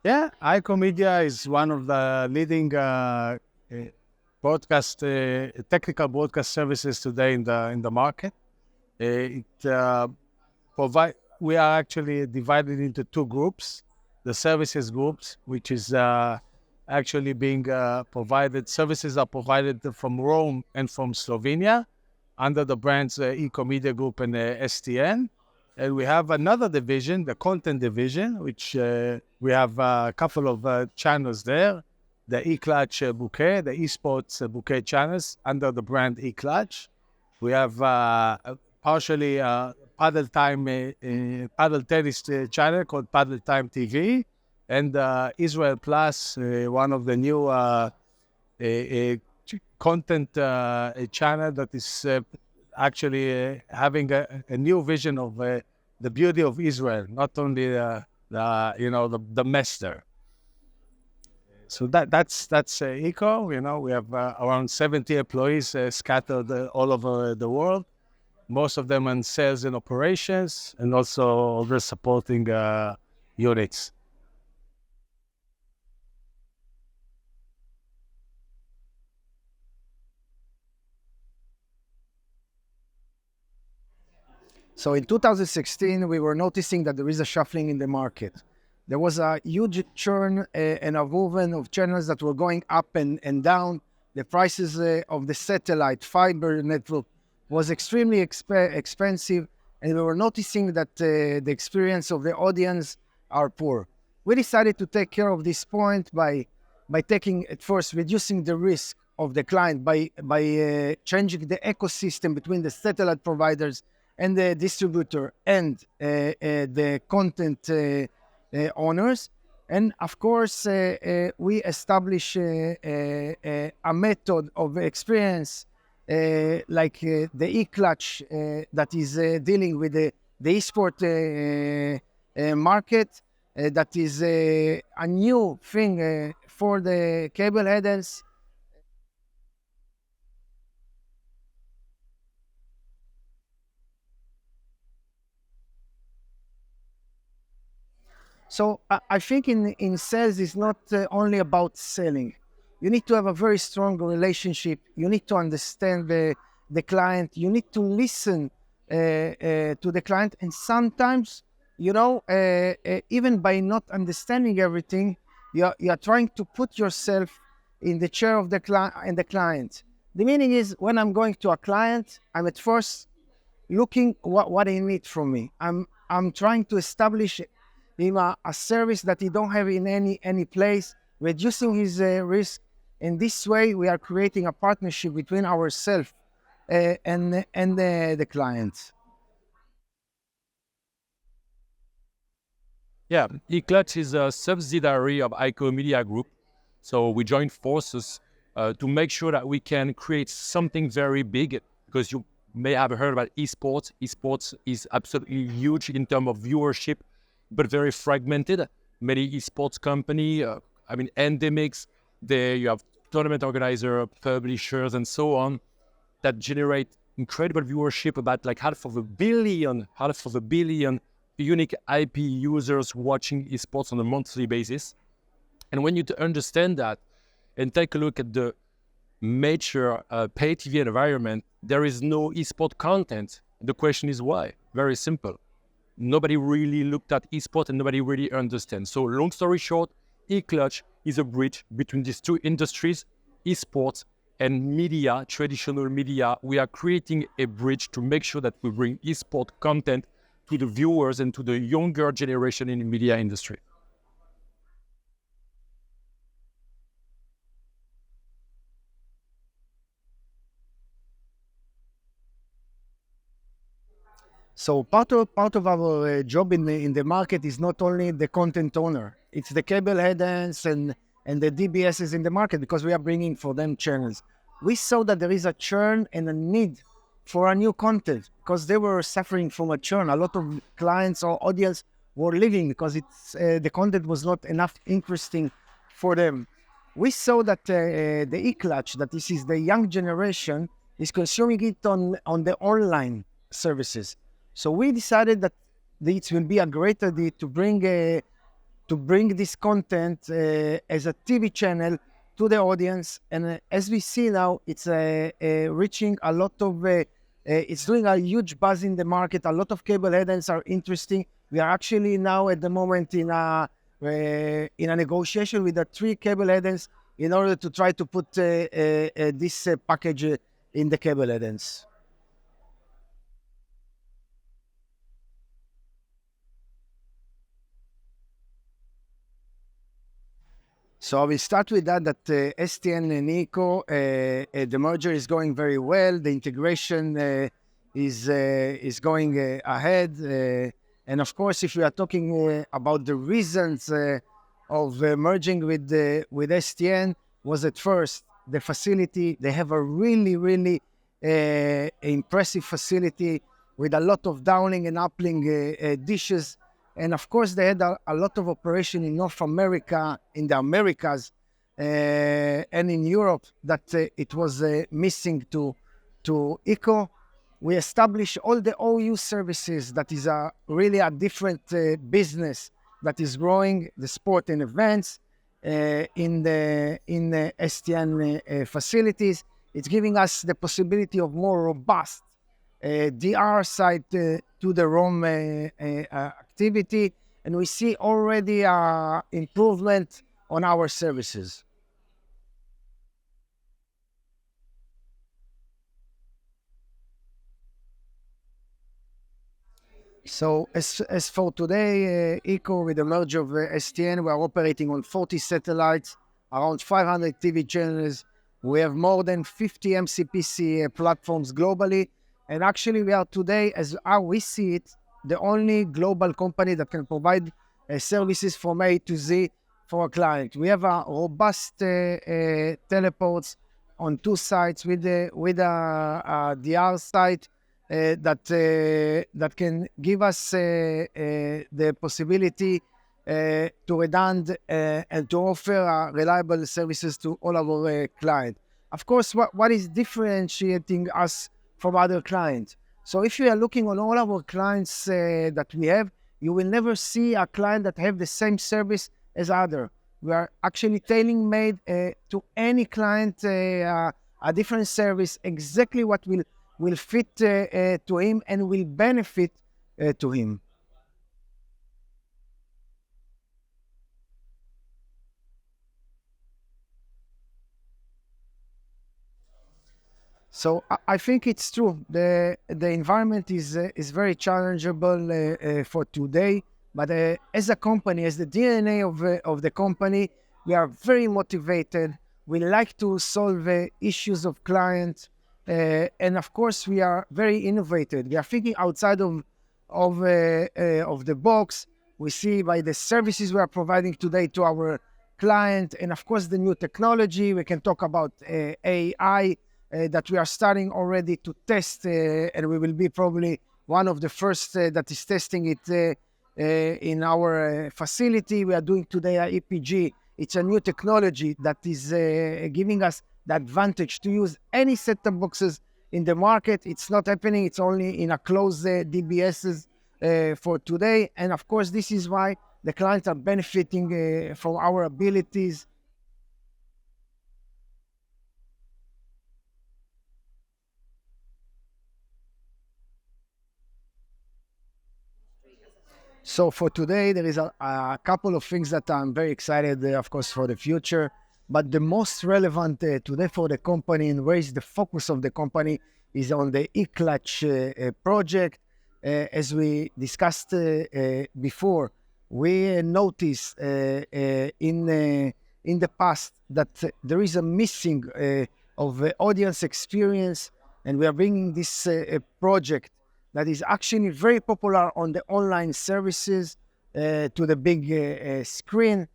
Yeah, iKO Media is one of the leading broadcast technical broadcast services today in the market. It provide. We are actually divided into two groups: the services groups, which is actually being provided. Services are provided from Rome and from Slovenia under the brands iKO Media Group and STN. And we have another division, the content division, which we have a couple of channels there. The eCLUTCH bouquet, the esports bouquet channels under the brand eCLUTCH. We have partially paddle time, paddle tennis channel called Paddle Time TV, and Israel Plus, one of the new content channel that is actually having a new vision of the beauty of Israel, not only the master. So that's iKO. We have around 70 employees scattered all over the world. Most of them in sales and operations, and also other supporting units. So in 2016, we were noticing that there is a shuffling in the market. There was a huge churn and a movement of channels that were going up and down. The prices of the satellite fiber network was extremely expensive, and we were noticing that the experience of the audience are poor. We decided to take care of this point by taking at first reducing the risk of the client by changing the ecosystem between the satellite providers and the distributor and the content owners. And of course, we establish a method of experience like the eCLUTCH that is dealing with the esport market. That is a new thing for the cable headers. So I think in sales it's not only about selling. You need to have a very strong relationship. You need to understand the client. You need to listen to the client. And sometimes, even by not understanding everything, you're trying to put yourself in the chair of the client. The meaning is when I'm going to a client, I'm at first looking what they need from me. I'm trying to establish him a service that he don't have in any place, reducing his risk. In this way, we are creating a partnership between ourselves and the client. Yeah, eCLUTCH is a subsidiary of iKO Media Group. So we joined forces to make sure that we can create something very big, because you may have heard about esports. Esports is absolutely huge in terms of viewership, but very fragmented. Many esports company, endemics, you have tournament organizer, publishers, and so on, that generate incredible viewership, about like half of a billion unique IP users watching esports on a monthly basis. And when you understand that and take a look at the major pay TV environment, there is no esport content. The question is why? Very simple. Nobody really looked at esport and nobody really understands. So long story short, eCLUTCH is a bridge between these two industries, esports and media, traditional media. We are creating a bridge to make sure that we bring esport content to the viewers and to the younger generation in the media industry. So part of our job in the market is not only the content owner, it's the cable headers and the DBSs in the market, because we are bringing for them channels. We saw that there is a churn and a need for a new content because they were suffering from a churn. A lot of clients or audience were leaving because the content was not enough interesting for them. We saw that the eCLUTCH, that this is the young generation, is consuming it on the online services. So we decided that it will be a great idea to bring to bring this content as a TV channel to the audience. And as we see now, it's reaching a lot of, it's doing a huge buzz in the market. A lot of cable headends are interesting. We are actually now at the moment in a negotiation with the 3 cable headends in order to try to put this package in the cable headends. So I will start with that STN and iKO, the merger is going very well. The integration is going ahead. And of course, if we are talking about the reasons of merging with STN, was at first the facility. They have a really impressive facility with a lot of downlink and uplink dishes. And of course, they had a lot of operation in North America, in the Americas, and in Europe that it was missing to iKO. We established all the OU services. That is really a different business that is growing, the sport and events in the STN facilities. It's giving us the possibility of more robust DR side to the ROM activity, and we see already improvement on our services. So as for today, iKO with the merger of STN, we are operating on 40 satellites, around 500 TV channels. We have more than 50 MCPC platforms globally. And actually, we are today, as how we see it, the only global company that can provide services from A to Z for a client. We have a robust teleports on 2 sites with a DR site that can give us the possibility to redund and to offer reliable services to all our clients. Of course, what is differentiating us from other clients? So if you are looking on all our clients that we have, you will never see a client that have the same service as other. We are actually tailor-made to any client a different service, exactly what will fit to him and will benefit to him. So I think it's true. The environment is very challengeable for today. But as a company, as the DNA of the company, we are very motivated. We like to solve issues of clients, and of course, we are very innovative. We are thinking outside of the box. We see by the services we are providing today to our client, and of course, the new technology. We can talk about AI. That we are starting already to test, and we will be probably one of the first that is testing it in our facility. We are doing today a EPG. It's a new technology that is giving us the advantage to use any set-top boxes in the market. It's not happening. It's only in a closed DBSs for today. And of course, this is why the clients are benefiting from our abilities. So for today, there is a couple of things that I'm very excited, of course, for the future. But the most relevant today for the company and where is the focus of the company is on the eCLUTCH project. As we discussed before, we noticed in the past that there is a missing of audience experience, and we are bringing this project that is actually very popular on the online services to the big screen.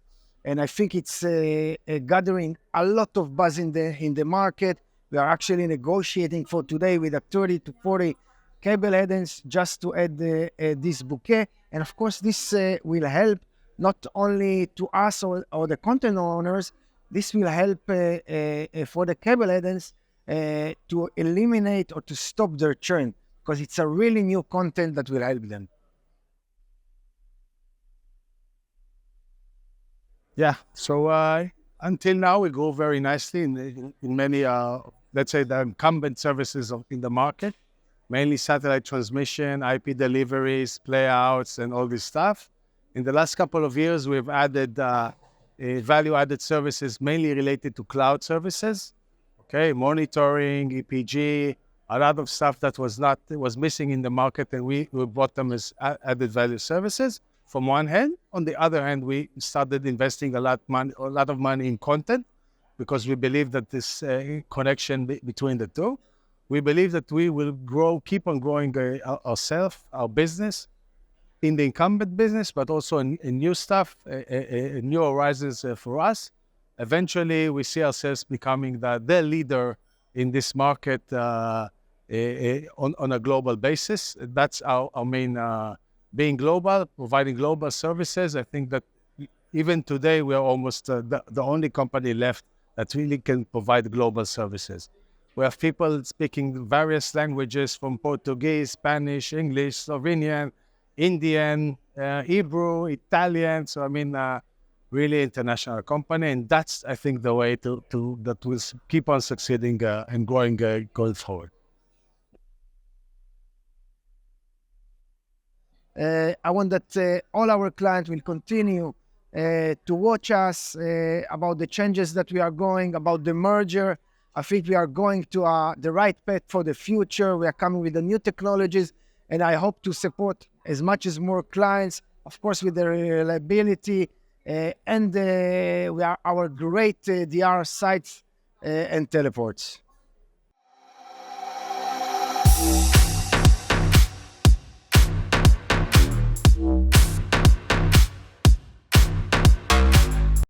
And I think it's gathering a lot of buzz in the market. We are actually negotiating for today with a 30 to 40 cable headends just to add this bouquet. And of course, this will help not only to us or the content owners, this will help for the cable headends to eliminate or to stop their churn, because it's a really new content that will help them. Yeah. So until now, we grow very nicely in many, let's say, the incumbent services in the market, mainly satellite transmission, IP deliveries, playouts, and all this stuff. In the last couple of years, we've added value-added services mainly related to cloud services. Okay, monitoring, EPG, a lot of stuff that was missing in the market, and we brought them as added value services. From one hand, on the other hand, we started investing a lot of money in content because we believe that this connection between the two. We believe that we will keep on growing ourselves, our business, in the incumbent business, but also in new stuff, new horizons for us. Eventually, we see ourselves becoming the leader in this market on a global basis. That's our main, being global, providing global services. I think that even today, we are almost the only company left that really can provide global services. We have people speaking various languages from Portuguese, Spanish, English, Slovenian, Indian, Hebrew, Italian. So, I mean, really international company. And that's, I think, the way that will keep on succeeding and growing going forward. I want that all our clients will continue to watch us about the changes that we are going, about the merger. I think we are going to the right path for the future. We are coming with the new technologies, and I hope to support as much as more clients, of course, with the reliability and we are our great DR sites and teleports.